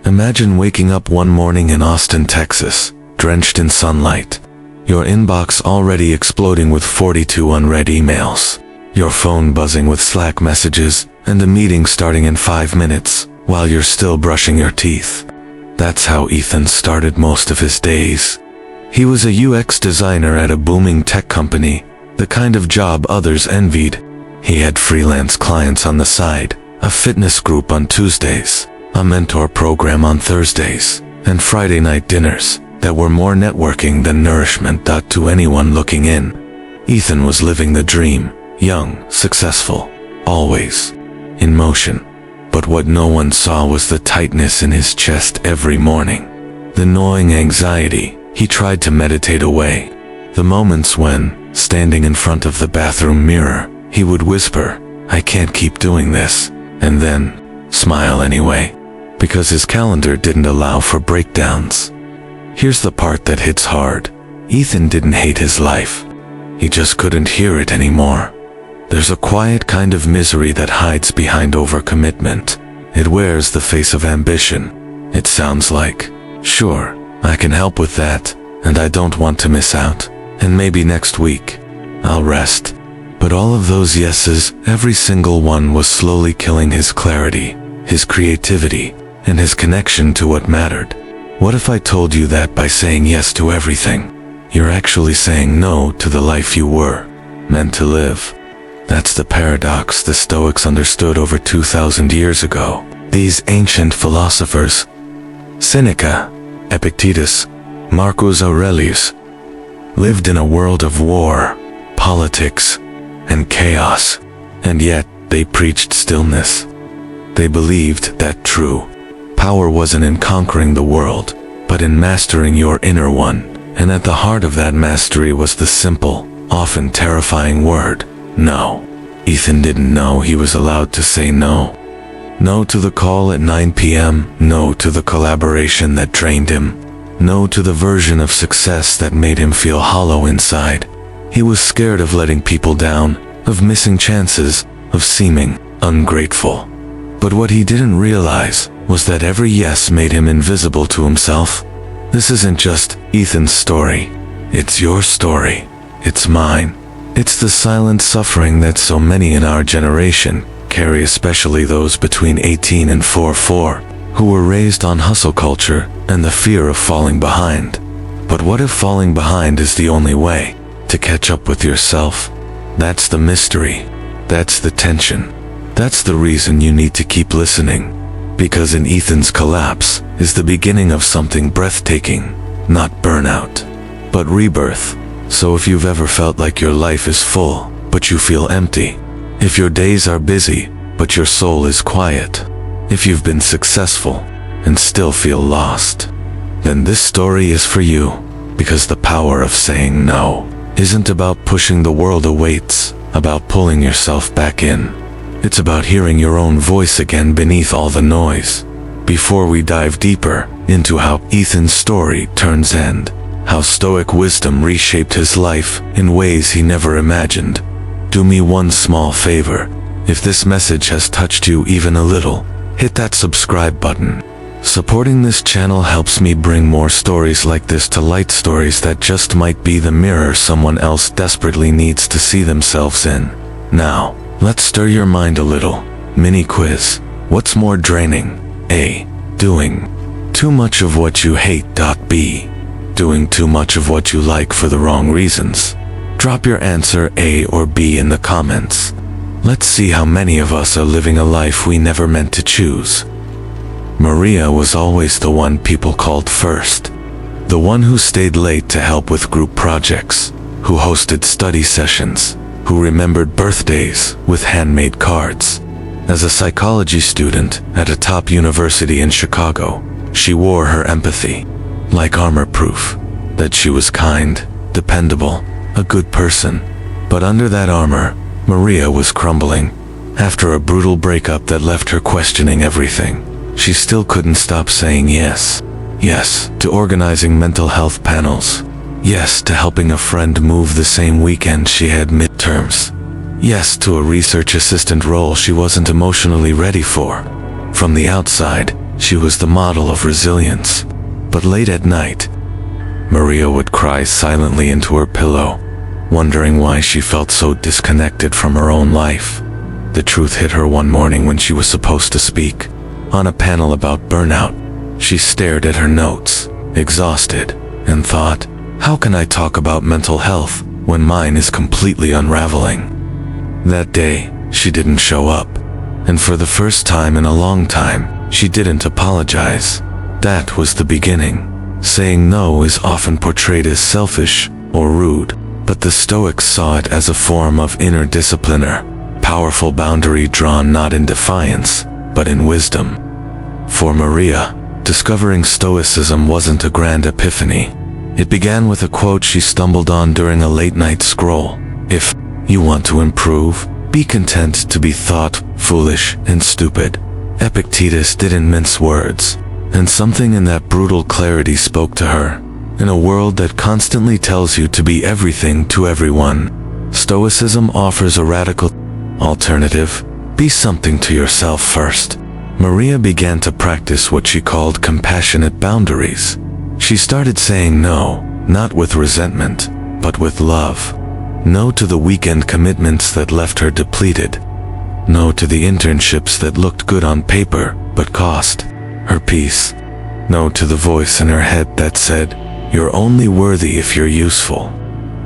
Imagine waking up one morning in Austin, Texas, drenched in sunlight. Your inbox already exploding with 42 unread emails. Your phone buzzing with Slack messages, and a meeting starting in 5 minutes, while you're still brushing your teeth. That's how Ethan started most of his days. He was a UX designer at a booming tech company, the kind of job others envied. He had freelance clients on the side, a fitness group on Tuesdays, a mentor program on Thursdays, and Friday night dinners that were more networking than nourishment. To anyone looking in, Ethan was living the dream, young, successful, always in motion. But what no one saw was the tightness in his chest every morning, the gnawing anxiety he tried to meditate away, the moments when, standing in front of the bathroom mirror, he would whisper, "I can't keep doing this," and then smile anyway, because his calendar didn't allow for breakdowns. Here's the part that hits hard. Ethan didn't hate his life. He just couldn't hear it anymore. There's a quiet kind of misery that hides behind overcommitment. It wears the face of ambition. It sounds like, "Sure, I can help with that, and I don't want to miss out, and maybe next week I'll rest." But all of those yeses, every single one, was slowly killing his clarity, his creativity, and his connection to what mattered. What if I told you that by saying yes to everything, you're actually saying no to the life you were meant to live? That's the paradox the Stoics understood over 2,000 years ago. These ancient philosophers, Seneca, Epictetus, Marcus Aurelius, lived in a world of war, politics, and chaos, and yet they preached stillness. They believed that true power wasn't in conquering the world, but in mastering your inner one, and at the heart of that mastery was the simple, often terrifying word, no. Ethan didn't know he was allowed to say no. No to the call at 9 p.m., no to the collaboration that drained him, no to the version of success that made him feel hollow inside. He was scared of letting people down, of missing chances, of seeming ungrateful. But what he didn't realize was that every yes made him invisible to himself. This isn't just Ethan's story. It's your story. It's mine. It's the silent suffering that so many in our generation carry, especially those between 18 and 44, who were raised on hustle culture and the fear of falling behind. But what if falling behind is the only way to catch up with yourself? That's the mystery. That's the tension. That's the reason you need to keep listening. Because in Ethan's collapse is the beginning of something breathtaking, not burnout, but rebirth. So if you've ever felt like your life is full, but you feel empty, if your days are busy, but your soul is quiet, if you've been successful and still feel lost, then this story is for you, because the power of saying no isn't about pushing the world away, it's about pulling yourself back in. It's about hearing your own voice again beneath all the noise. Before we dive deeper into how Ethan's story turns end, how Stoic wisdom reshaped his life in ways he never imagined, do me one small favor. If this message has touched you even a little, hit that subscribe button. Supporting this channel helps me bring more stories like this to light, stories that just might be the mirror someone else desperately needs to see themselves in. Now, let's stir your mind a little. Mini quiz. What's more draining? A. Doing too much of what you hate. B. Doing too much of what you like for the wrong reasons. Drop your answer A or B in the comments. Let's see how many of us are living a life we never meant to choose. Maria was always the one people called first. The one who stayed late to help with group projects, who hosted study sessions, who remembered birthdays with handmade cards. As a psychology student at a top university in Chicago, she wore her empathy like armor proof, that she was kind, dependable, a good person. But under that armor, Maria was crumbling. After a brutal breakup that left her questioning everything, she still couldn't stop saying yes. Yes to organizing mental health panels. Yes to helping a friend move the same weekend she had midterms. Yes to a research assistant role she wasn't emotionally ready for. From the outside, She was the model of resilience. But late at night, Maria would cry silently into her pillow, wondering why she felt so disconnected from her own life. The truth hit her one morning when she was supposed to speak. On a panel about burnout, she stared at her notes, exhausted, and thought, how can I talk about mental health when mine is completely unraveling? That day, she didn't show up, and for the first time in a long time, she didn't apologize. That was the beginning. Saying no is often portrayed as selfish or rude, but the Stoics saw it as a form of inner discipline, powerful boundary drawn not in defiance, but in wisdom. For Maria, discovering Stoicism wasn't a grand epiphany. It began with a quote she stumbled on during a late-night scroll. If you want to improve, be content to be thought foolish and stupid. Epictetus didn't mince words, and something in that brutal clarity spoke to her. In a world that constantly tells you to be everything to everyone, Stoicism offers a radical alternative. Be something to yourself first. Maria began to practice what she called compassionate boundaries. She started saying no, not with resentment, but with love. No to the weekend commitments that left her depleted. No to the internships that looked good on paper, but cost her peace. No to the voice in her head that said, you're only worthy if you're useful.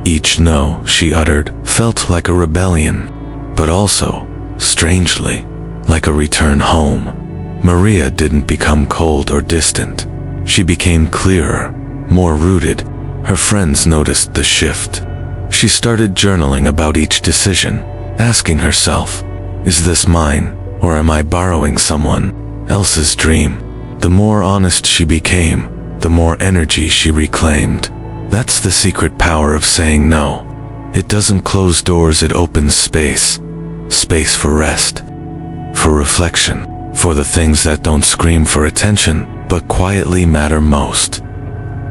Each no she uttered felt like a rebellion, but also, strangely, like a return home. Maria didn't become cold or distant. She became clearer, more rooted. Her friends noticed the shift. She started journaling about each decision, asking herself, is this mine, or am I borrowing someone else's dream? The more honest she became, the more energy she reclaimed. That's the secret power of saying no. It doesn't close doors, it opens space. Space for rest, for reflection, for the things that don't scream for attention, but quietly matter most.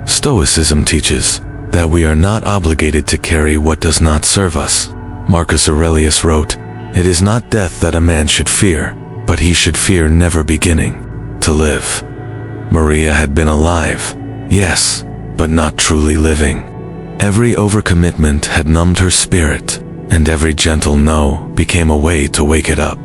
Stoicism teaches that we are not obligated to carry what does not serve us. Marcus Aurelius wrote, it is not death that a man should fear, but he should fear never beginning to live. Maria had been alive, yes, but not truly living. Every overcommitment had numbed her spirit, and every gentle no became a way to wake it up.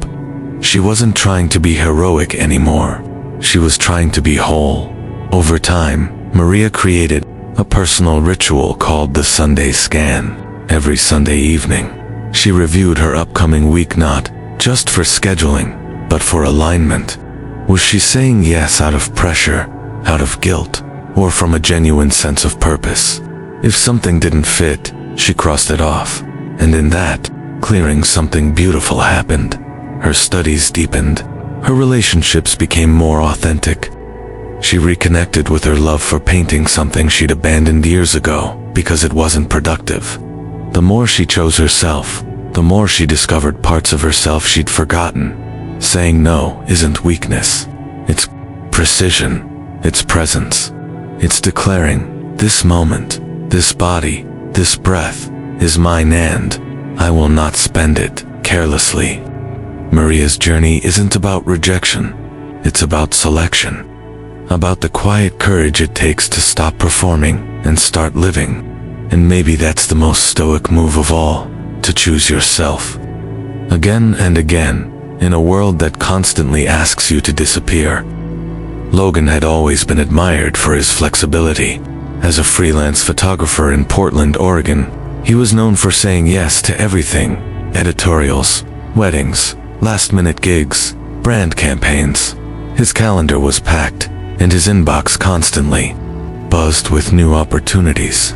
She wasn't trying to be heroic anymore. She was trying to be whole. Over time, Maria created a personal ritual called the Sunday Scan. Every Sunday evening, she reviewed her upcoming week not just for scheduling, but for alignment. Was she saying yes out of pressure, out of guilt, or from a genuine sense of purpose? If something didn't fit, she crossed it off. And in that clearing, something beautiful happened. Her studies deepened. Her relationships became more authentic. She reconnected with her love for painting, something she'd abandoned years ago because it wasn't productive. The more she chose herself, the more she discovered parts of herself she'd forgotten. Saying no isn't weakness. It's precision. It's presence. It's declaring, this moment, this body, this breath is mine and I will not spend it carelessly. Maria's journey isn't about rejection. It's about selection. About the quiet courage it takes to stop performing and start living. And maybe that's the most stoic move of all, to choose yourself. Again and again, in a world that constantly asks you to disappear. Logan had always been admired for his flexibility. As a freelance photographer in Portland, Oregon, he was known for saying yes to everything: editorials, weddings, last-minute gigs, brand campaigns. His calendar was packed, and his inbox constantly buzzed with new opportunities.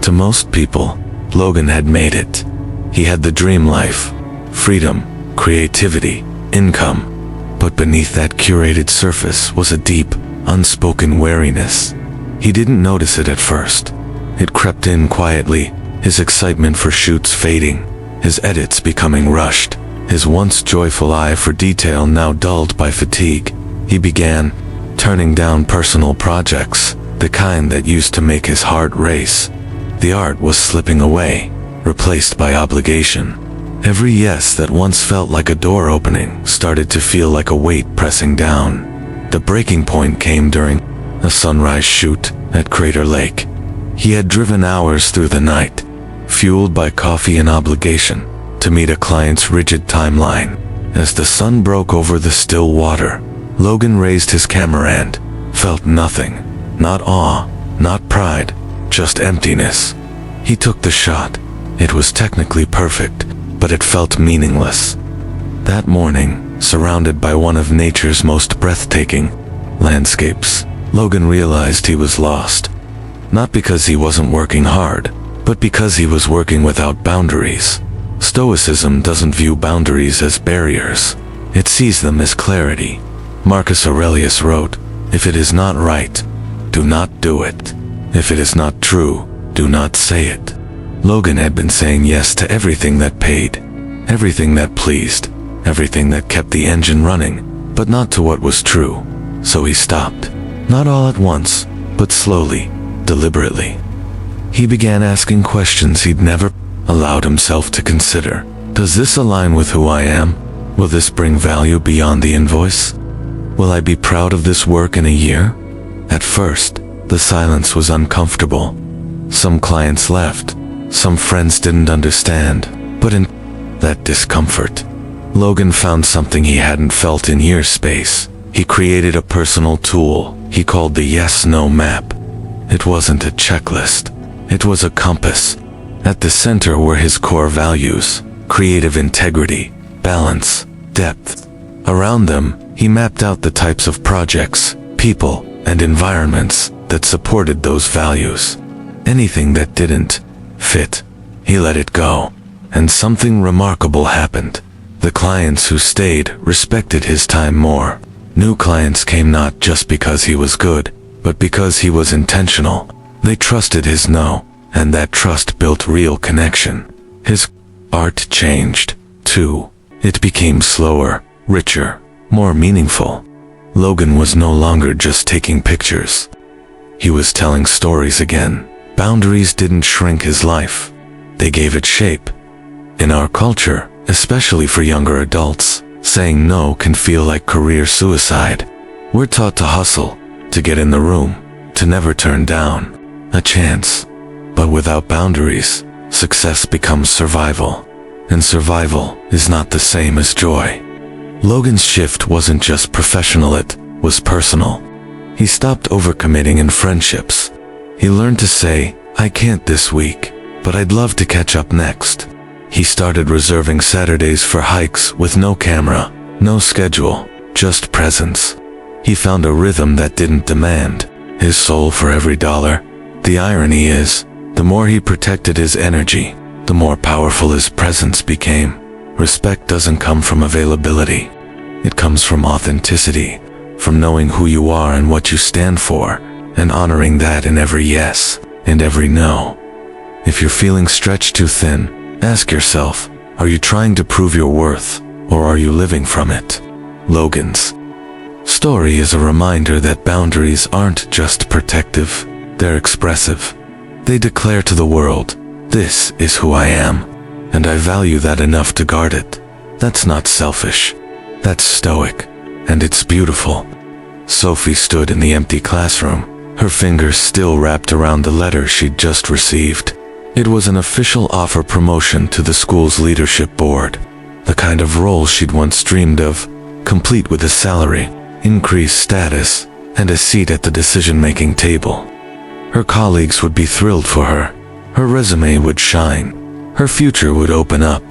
To most people, Logan had made it. He had the dream life: freedom, creativity, income. But beneath that curated surface was a deep, unspoken wariness. He didn't notice it at first. It crept in quietly, his excitement for shoots fading, his edits becoming rushed, his once joyful eye for detail now dulled by fatigue. He began turning down personal projects, the kind that used to make his heart race. The art was slipping away, replaced by obligation. Every yes that once felt like a door opening started to feel like a weight pressing down. The breaking point came during a sunrise shoot at Crater Lake. He had driven hours through the night, fueled by coffee and obligation, to meet a client's rigid timeline. As the sun broke over the still water, Logan raised his camera and felt nothing. Not awe, not pride, just emptiness. He took the shot. It was technically perfect, but it felt meaningless. That morning, surrounded by one of nature's most breathtaking landscapes, Logan realized he was lost. Not because he wasn't working hard, but because he was working without boundaries. Stoicism doesn't view boundaries as barriers. It sees them as clarity. Marcus Aurelius wrote, "If it is not right, do not do it. If it is not true, do not say it." Logan had been saying yes to everything that paid, everything that pleased, everything that kept the engine running, but not to what was true. So he stopped. Not all at once, but slowly, deliberately. He began asking questions he'd never allowed himself to consider. Does this align with who I am? Will this bring value beyond the invoice? Will I be proud of this work in a year? At first, the silence was uncomfortable. Some clients left. Some friends didn't understand. But in that discomfort, Logan found something he hadn't felt in years. Space. He created a personal tool he called the yes-no map. It wasn't a checklist. It was a compass. At the center were his core values: creative integrity, balance, depth. Around them, he mapped out the types of projects, people, and environments that supported those values. Anything that didn't fit, he let it go. And something remarkable happened. The clients who stayed respected his time more. New clients came not just because he was good, but because he was intentional. They trusted his no, and that trust built real connection. His art changed, too. It became slower, richer, more meaningful. Logan was no longer just taking pictures. He was telling stories again. Boundaries didn't shrink his life. They gave it shape. In our culture, especially for younger adults, saying no can feel like career suicide. We're taught to hustle, to get in the room, to never turn down a chance. But without boundaries, success becomes survival. And survival is not the same as joy. Logan's shift wasn't just professional, it was personal. He stopped overcommitting in friendships. He learned to say, "I can't this week, but I'd love to catch up next." He started reserving Saturdays for hikes with no camera, no schedule, just presence. He found a rhythm that didn't demand his soul for every dollar. The irony is, the more he protected his energy, the more powerful his presence became. Respect doesn't come from availability. It comes from authenticity, from knowing who you are and what you stand for, and honoring that in every yes and every no. If you're feeling stretched too thin, ask yourself, are you trying to prove your worth, or are you living from it? Logan's story is a reminder that boundaries aren't just protective, they're expressive. They declare to the world, this is who I am, and I value that enough to guard it. That's not selfish. That's stoic, and it's beautiful. Sophie stood in the empty classroom, her fingers still wrapped around the letter she'd just received. It was an official offer promotion to the school's leadership board, the kind of role she'd once dreamed of, complete with a salary, increased status, and a seat at the decision-making table. Her colleagues would be thrilled for her. Her resume would shine. Her future would open up.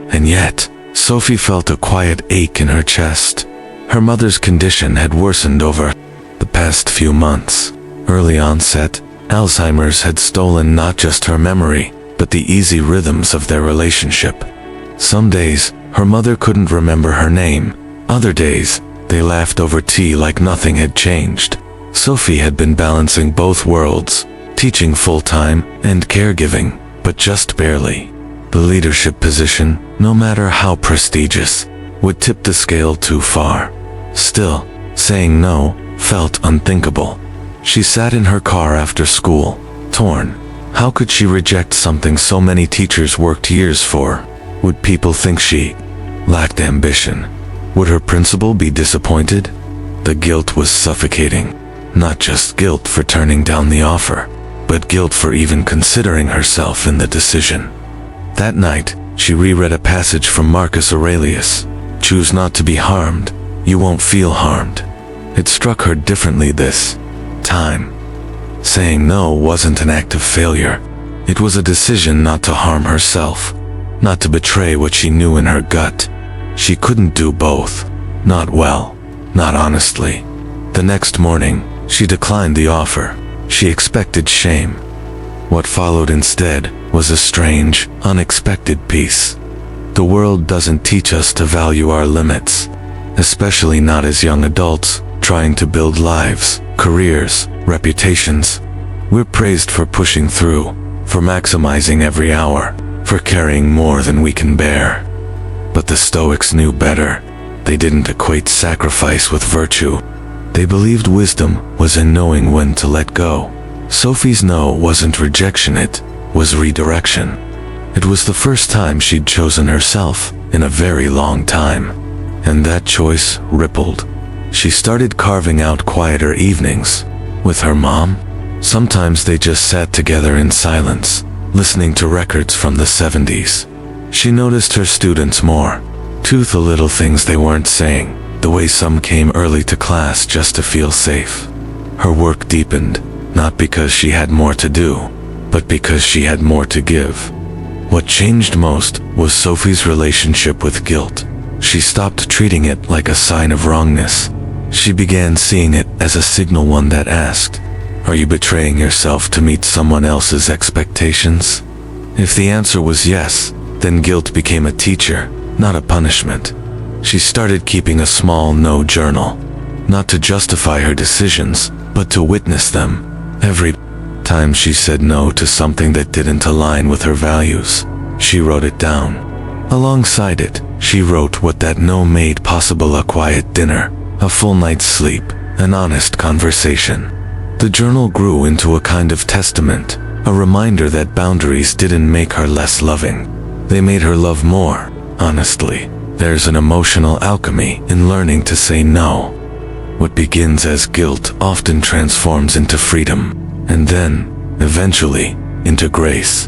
And yet, Sophie felt a quiet ache in her chest. Her mother's condition had worsened over the past few months. Early onset, Alzheimer's had stolen not just her memory, but the easy rhythms of their relationship. Some days, her mother couldn't remember her name. Other days, they laughed over tea like nothing had changed. Sophie had been balancing both worlds, teaching full-time and caregiving, but just barely. The leadership position, no matter how prestigious, would tip the scale too far. Still, saying no felt unthinkable. She sat in her car after school, torn. How could she reject something so many teachers worked years for? Would people think she lacked ambition? Would her principal be disappointed? The guilt was suffocating. Not just guilt for turning down the offer, but guilt for even considering herself in the decision. That night, she reread a passage from Marcus Aurelius. Choose not to be harmed, you won't feel harmed. It struck her differently this time. Saying no wasn't an act of failure. It was a decision not to harm herself, not to betray what she knew in her gut. She couldn't do both. Not well, not honestly. The next morning, she declined the offer. She expected shame. What followed instead was a strange, unexpected peace. The world doesn't teach us to value our limits, especially not as young adults trying to build lives, careers, reputations. We're praised for pushing through, for maximizing every hour, for carrying more than we can bear. But the Stoics knew better. They didn't equate sacrifice with virtue. They believed wisdom was in knowing when to let go. Sophie's no wasn't rejection, it was redirection. It was the first time she'd chosen herself in a very long time. And that choice rippled. She started carving out quieter evenings with her mom. Sometimes they just sat together in silence, listening to records from the 70s. She noticed her students more, to the little things they weren't saying, the way some came early to class just to feel safe. Her work deepened, not because she had more to do, but because she had more to give. What changed most was Sophie's relationship with guilt. She stopped treating it like a sign of wrongness. She began seeing it as a signal, one that asked, "Are you betraying yourself to meet someone else's expectations?" If the answer was yes, then guilt became a teacher, not a punishment. She started keeping a small no journal, not to justify her decisions, but to witness them. Every time she said no to something that didn't align with her values, she wrote it down. Alongside it, she wrote what that no made possible: a quiet dinner, a full night's sleep, an honest conversation. The journal grew into a kind of testament, a reminder that boundaries didn't make her less loving. They made her love more, honestly. There's an emotional alchemy in learning to say no. What begins as guilt often transforms into freedom, and then, eventually, into grace.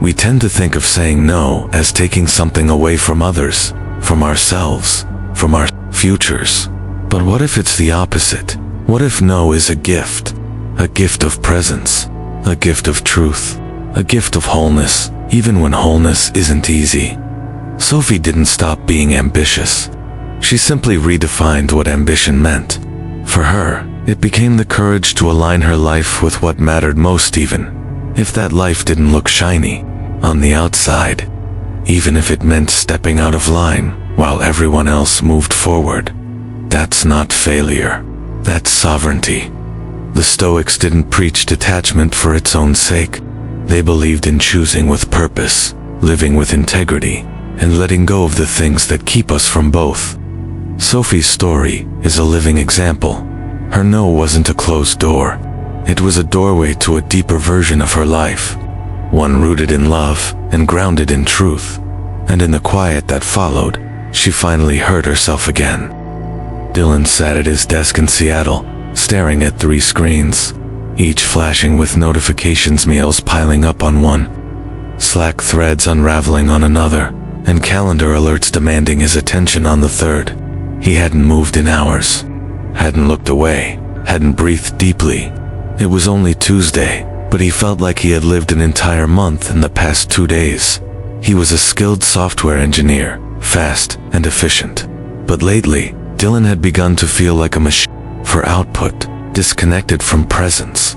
We tend to think of saying no as taking something away from others, from ourselves, from our futures. But what if it's the opposite? What if no is a gift? A gift of presence, a gift of truth, a gift of wholeness, even when wholeness isn't easy. Sophie didn't stop being ambitious. She simply redefined what ambition meant. For her, it became the courage to align her life with what mattered most, even if that life didn't look shiny on the outside, even if it meant stepping out of line while everyone else moved forward. That's not failure. That's sovereignty. The Stoics didn't preach detachment for its own sake. They believed in choosing with purpose, living with integrity, and letting go of the things that keep us from both. Sophie's story is a living example. Her no wasn't a closed door. It was a doorway to a deeper version of her life, one rooted in love and grounded in truth. And in the quiet that followed, she finally heard herself again. Dylan sat at his desk in Seattle, staring at 3 screens, each flashing with notifications, mails piling up on one, Slack threads unraveling on another, and calendar alerts demanding his attention on the third. He hadn't moved in hours, hadn't looked away, hadn't breathed deeply. It was only Tuesday, but he felt like he had lived an entire month in the past 2 days. He was a skilled software engineer, fast and efficient. But lately, Dylan had begun to feel like a machine for output, disconnected from presence,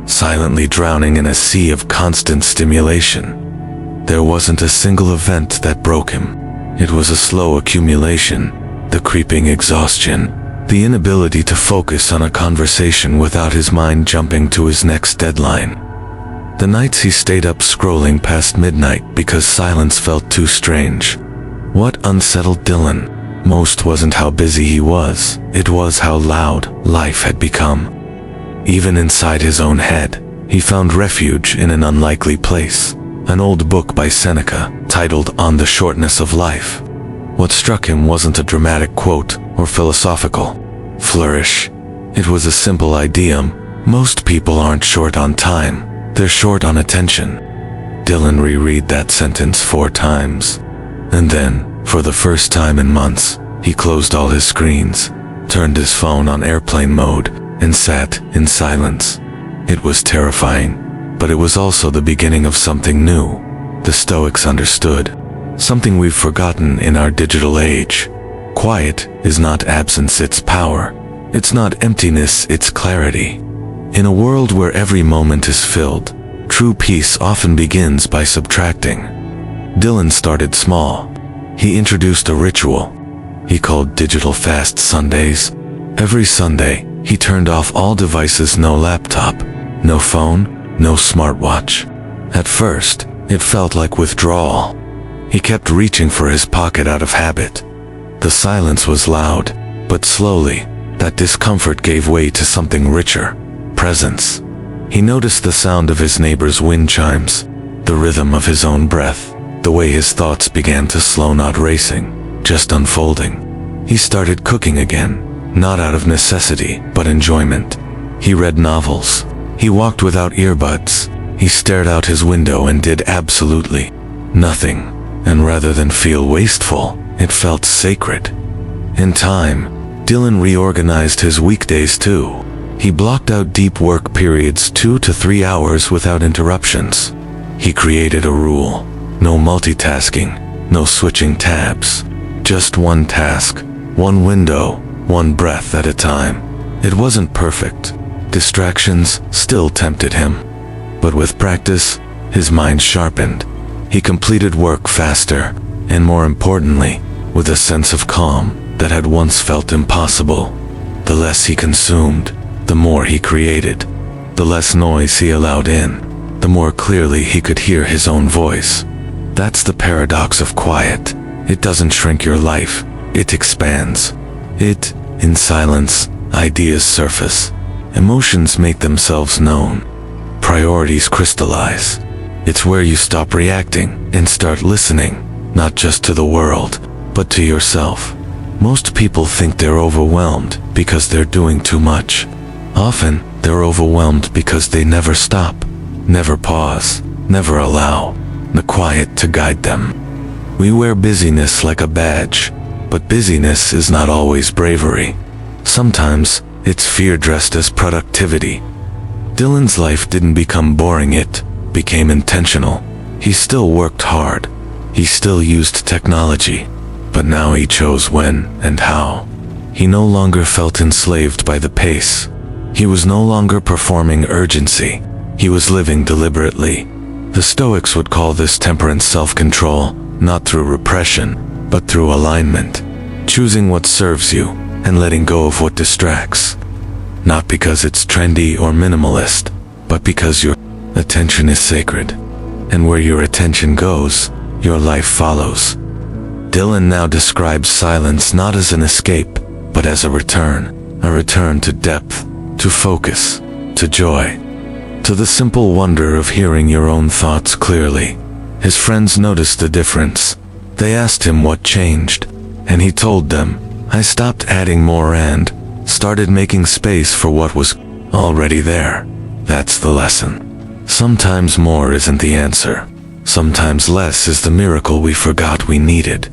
silently drowning in a sea of constant stimulation. There wasn't a single event that broke him. It was a slow accumulation, the creeping exhaustion, the inability to focus on a conversation without his mind jumping to his next deadline. The nights he stayed up scrolling past midnight because silence felt too strange. What unsettled Dylan most wasn't how busy he was, it was how loud life had become. Even inside his own head, he found refuge in an unlikely place, an old book by Seneca titled On the Shortness of Life. What struck him wasn't a dramatic quote or philosophical flourish. It was a simple idiom. Most people aren't short on time, they're short on attention. Dylan reread that sentence 4 times. And then, for the first time in months, he closed all his screens, turned his phone on airplane mode, and sat in silence. It was terrifying, but it was also the beginning of something new. The Stoics understood something we've forgotten in our digital age. Quiet is not absence, it's power. It's not emptiness, it's clarity. In a world where every moment is filled, true peace often begins by subtracting. Dylan started small. He introduced a ritual he called Digital Fast Sundays. Every Sunday, he turned off all devices, no laptop, no phone, no smartwatch. At first, it felt like withdrawal. He kept reaching for his pocket out of habit. The silence was loud, but slowly, that discomfort gave way to something richer: presence. He noticed the sound of his neighbor's wind chimes, the rhythm of his own breath, the way his thoughts began to slow, not racing, just unfolding. He started cooking again, not out of necessity, but enjoyment. He read novels. He walked without earbuds. He stared out his window and did absolutely nothing. And rather than feel wasteful, it felt sacred. In time, Dylan reorganized his weekdays too. He blocked out deep work periods, 2 to 3 hours without interruptions. He created a rule: no multitasking, no switching tabs. Just one task, one window, one breath at a time. It wasn't perfect. Distractions still tempted him. But with practice, his mind sharpened. He completed work faster, and more importantly, with a sense of calm that had once felt impossible. The less he consumed, the more he created. The less noise he allowed in, the more clearly he could hear his own voice. That's the paradox of quiet. It doesn't shrink your life, it expands. In silence, ideas surface. Emotions make themselves known. Priorities crystallize. It's where you stop reacting and start listening, not just to the world, but to yourself. Most people think they're overwhelmed because they're doing too much. Often, they're overwhelmed because they never stop, never pause, never allow the quiet to guide them. We wear busyness like a badge, but busyness is not always bravery. Sometimes, it's fear dressed as productivity. Dylan's life didn't become boring, it became intentional. He still worked hard. He still used technology, but now he chose when and how. He no longer felt enslaved by the pace. He was no longer performing urgency. He was living deliberately. The Stoics would call this temperance, self-control, not through repression, but through alignment. Choosing what serves you and letting go of what distracts. Not because it's trendy or minimalist, but because your attention is sacred. And where your attention goes, your life follows. Dylan now describes silence not as an escape, but as a return to depth, to focus, to joy, to the simple wonder of hearing your own thoughts clearly. His friends noticed the difference. They asked him what changed, and he told them, "I stopped adding more and started making space for what was already there." That's the lesson. Sometimes more isn't the answer. Sometimes less is the miracle we forgot we needed.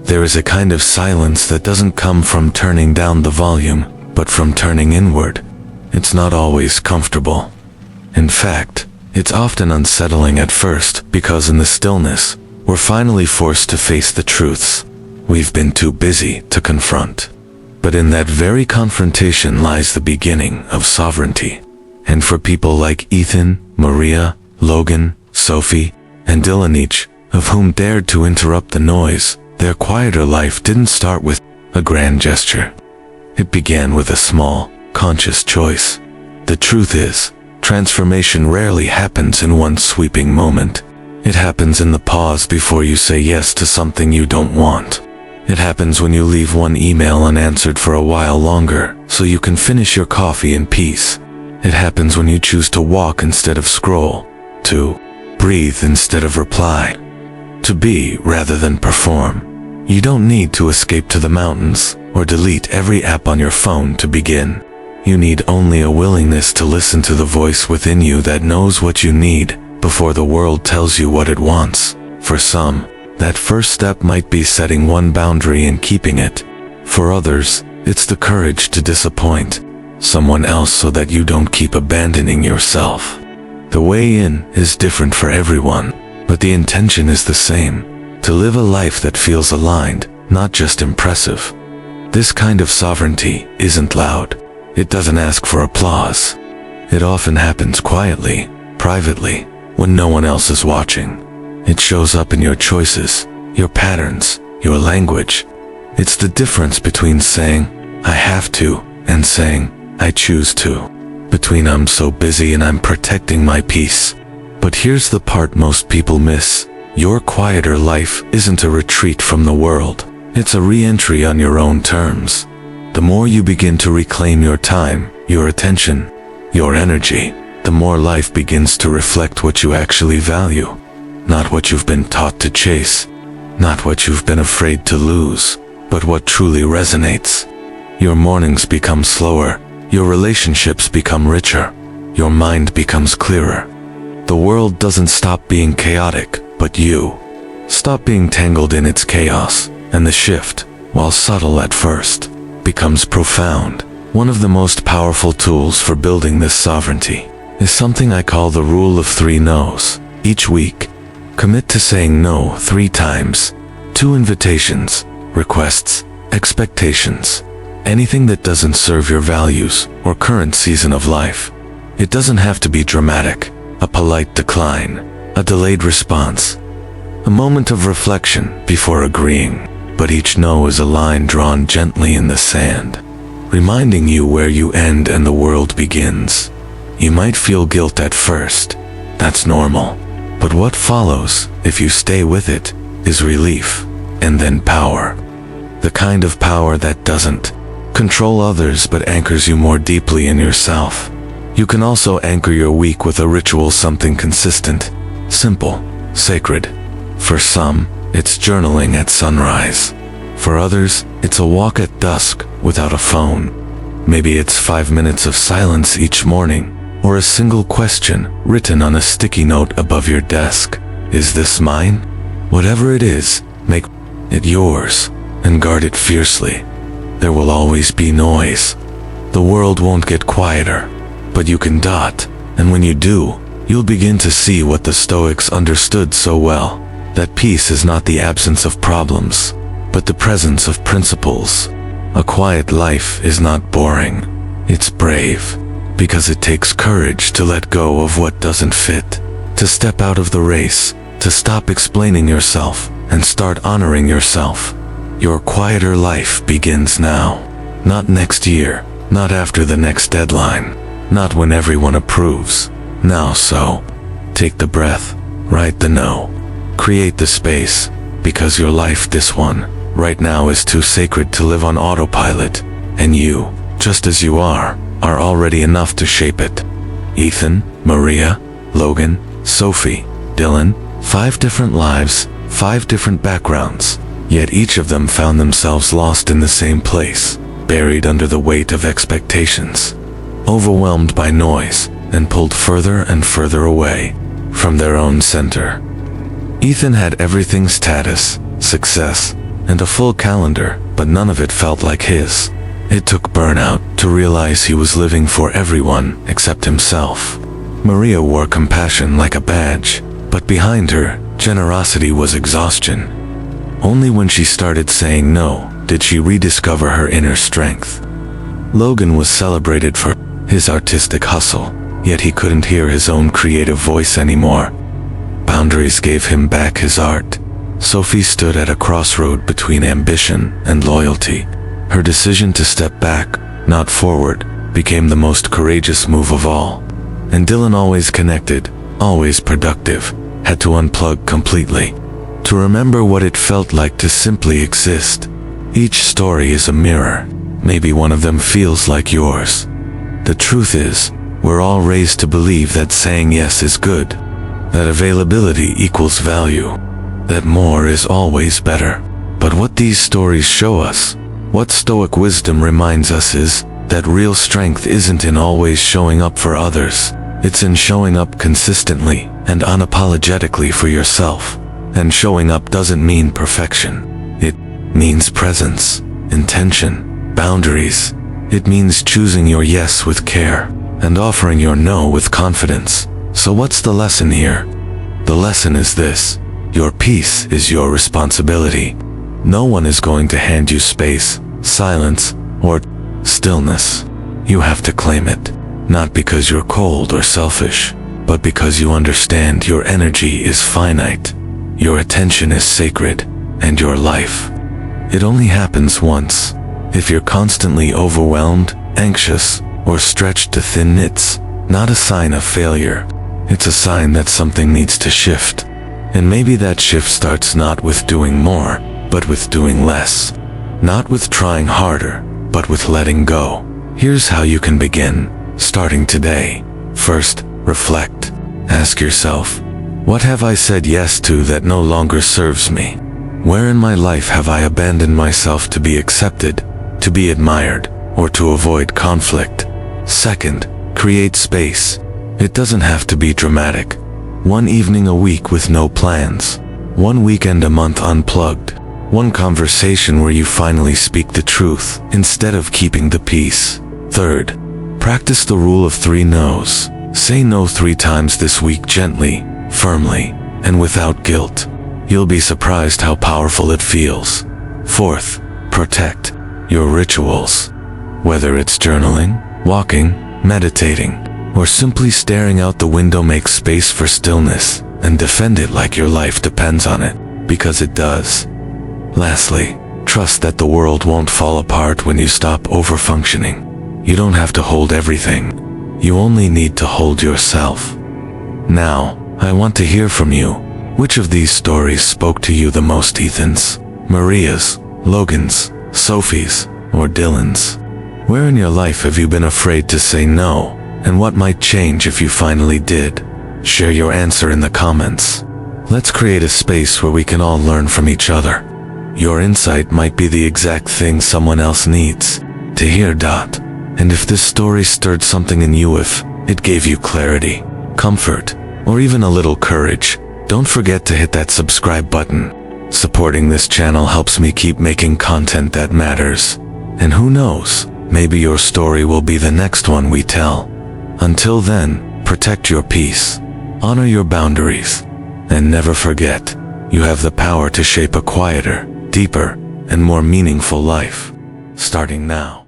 There is a kind of silence that doesn't come from turning down the volume, but from turning inward. It's not always comfortable. In fact, it's often unsettling at first, because in the stillness, we're finally forced to face the truths we've been too busy to confront. But in that very confrontation lies the beginning of sovereignty. And for people like Ethan, Maria, Logan, Sophie, and Dylan, each of whom dared to interrupt the noise, their quieter life didn't start with a grand gesture. It began with a small, conscious choice. The truth is, transformation rarely happens in one sweeping moment. It happens in the pause before you say yes to something you don't want. It happens when you leave one email unanswered for a while longer, so you can finish your coffee in peace. It happens when you choose to walk instead of scroll, to breathe instead of reply, to be rather than perform. You don't need to escape to the mountains or delete every app on your phone to begin. You need only a willingness to listen to the voice within you that knows what you need before the world tells you what it wants. For some, that first step might be setting one boundary and keeping it. For others, it's the courage to disappoint someone else so that you don't keep abandoning yourself. The way in is different for everyone, but the intention is the same: to live a life that feels aligned, not just impressive. This kind of sovereignty isn't loud. It doesn't ask for applause. It often happens quietly, privately, when no one else is watching. It shows up in your choices, your patterns, your language. It's the difference between saying, "I have to," and saying, "I choose to." Between "I'm so busy" and "I'm protecting my peace." But here's the part most people miss. Your quieter life isn't a retreat from the world. It's a re-entry on your own terms. The more you begin to reclaim your time, your attention, your energy, the more life begins to reflect what you actually value. Not what you've been taught to chase, not what you've been afraid to lose, but what truly resonates. Your mornings become slower, your relationships become richer, your mind becomes clearer. The world doesn't stop being chaotic, but you stop being tangled in its chaos, and the shift, while subtle at first, becomes profound. One of the most powerful tools for building this sovereignty is something I call the rule of 3 no's. Each week, commit to saying no 3 times. 2 invitations, requests, expectations, anything that doesn't serve your values or current season of life. It doesn't have to be dramatic: a polite decline, a delayed response, a moment of reflection before agreeing. But each no is a line drawn gently in the sand, reminding you where you end and the world begins. You might feel guilt at first. That's normal. But what follows, if you stay with it, is relief, and then power. The kind of power that doesn't control others but anchors you more deeply in yourself. You can also anchor your week with a ritual, something consistent, simple, sacred. For some, it's journaling at sunrise. For others, it's a walk at dusk without a phone. Maybe it's 5 minutes of silence each morning, or a single question written on a sticky note above your desk. Is this mine? Whatever it is, make it yours and guard it fiercely. There will always be noise. The world won't get quieter, but you can dot, and when you do, you'll begin to see what the Stoics understood so well: that peace is not the absence of problems, but the presence of principles. A quiet life is not boring. It's brave, because it takes courage to let go of what doesn't fit, to step out of the race, to stop explaining yourself and start honoring yourself. Your quieter life begins now, not next year, not after the next deadline, not when everyone approves. Now, so take the breath, write the no, create the space, because your life, this one, right now, is too sacred to live on autopilot, and you, just as you are already enough to shape it. Ethan, Maria, Logan, Sophie, Dylan, 5 different lives, 5 different backgrounds, yet each of them found themselves lost in the same place, buried under the weight of expectations, overwhelmed by noise, and pulled further and further away from their own center. Ethan had everything: status, success, and a full calendar, but none of it felt like his. It took burnout to realize he was living for everyone except himself. Maria wore compassion like a badge, but behind her, generosity was exhaustion. Only when she started saying no did she rediscover her inner strength. Logan was celebrated for his artistic hustle, yet he couldn't hear his own creative voice anymore. Boundaries gave him back his art. Sophie stood at a crossroad between ambition and loyalty. Her decision to step back, not forward, became the most courageous move of all. And Dylan, always connected, always productive, had to unplug completely, to remember what it felt like to simply exist. Each story is a mirror. Maybe one of them feels like yours. The truth is, we're all raised to believe that saying yes is good, that availability equals value, that more is always better. But what these stories show us, what Stoic wisdom reminds us is that real strength isn't in always showing up for others. It's in showing up consistently and unapologetically for yourself. And showing up doesn't mean perfection. It means presence, intention, boundaries. It means choosing your yes with care and offering your no with confidence. So what's the lesson here? The lesson is this: your peace is your responsibility. No one is going to hand you space, silence, or stillness. You have to claim it, not because you're cold or selfish, but because you understand your energy is finite, your attention is sacred, and your life, it only happens once. If you're constantly overwhelmed, anxious, or stretched to thin, it's not a sign of failure. It's a sign that something needs to shift. And maybe that shift starts not with doing more, but with doing less. Not with trying harder, but with letting go. Here's how you can begin, starting today. First, reflect. Ask yourself, what have I said yes to that no longer serves me? Where in my life have I abandoned myself to be accepted, to be admired, or to avoid conflict? Second, create space. It doesn't have to be dramatic. One evening a week with no plans. One weekend a month unplugged. One conversation where you finally speak the truth instead of keeping the peace. Third, practice the rule of 3 no's. Say no 3 times this week, gently, firmly, and without guilt. You'll be surprised how powerful it feels. Fourth, protect your rituals. Whether it's journaling, walking, meditating, or simply staring out the window, make space for stillness and defend it like your life depends on it, because it does. Lastly, trust that the world won't fall apart when you stop overfunctioning. You don't have to hold everything. You only need to hold yourself. Now, I want to hear from you. Which of these stories spoke to you the most? Ethan's, Maria's, Logan's, Sophie's, or Dylan's? Where in your life have you been afraid to say no? And what might change if you finally did? Share your answer in the comments. Let's create a space where we can all learn from each other. Your insight might be the exact thing someone else needs to hear. And if this story stirred something in you, if it gave you clarity, comfort, or even a little courage, don't forget to hit that subscribe button. Supporting this channel helps me keep making content that matters. And who knows, maybe your story will be the next one we tell. Until then, protect your peace, honor your boundaries, and never forget, you have the power to shape a quieter, deeper, and more meaningful life, starting now.